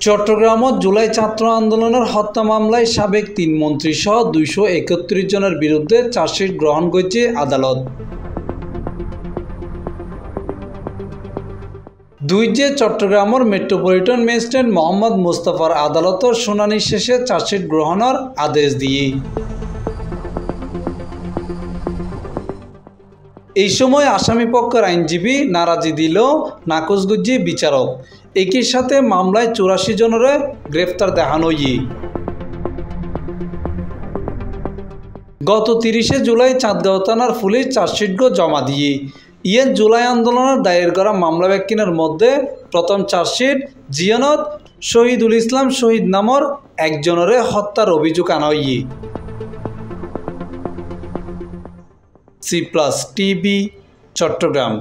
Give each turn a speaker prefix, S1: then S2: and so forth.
S1: চট্টগ্রামত জুলাই ছাত্র আন্দোলনের হত্যা মামলায় সাবেক ৩ মন্ত্রী সহ ২৩১ জনের বিরুদ্ধে চার্জশিট গ্রহণ করেছে আদালত। ২ চট্টগ্রামের মেট্রোপলিটন ম্যাজিস্ট্রেট মোহাম্মদ মুস্তাফার আদালতের শুনানি শেষে চার্জশিট গ্রহণের আদেশ দিয়ে। এই সময় আসামিপক্ষের আইনজীবী নারাজি দিল নাকচগুজ্জি বিচারক। একই সাথে মামলায় ৮৪ জনের গ্রেফতার দেখানো গত ৩০ জুলাই চাঁদগাঁও থানার পুলিশ চার্জশিট জমা দিয়ে জুলাই আন্দোলনের দায়ের করা মামলা ব্যক্তিনের মধ্যে প্রথম চার্জশিট জিয়ানত শহীদুল ইসলাম শহীদ নামর একজনের হত্যার অভিযোগ আনা C+ TV চট্টগ্রাম।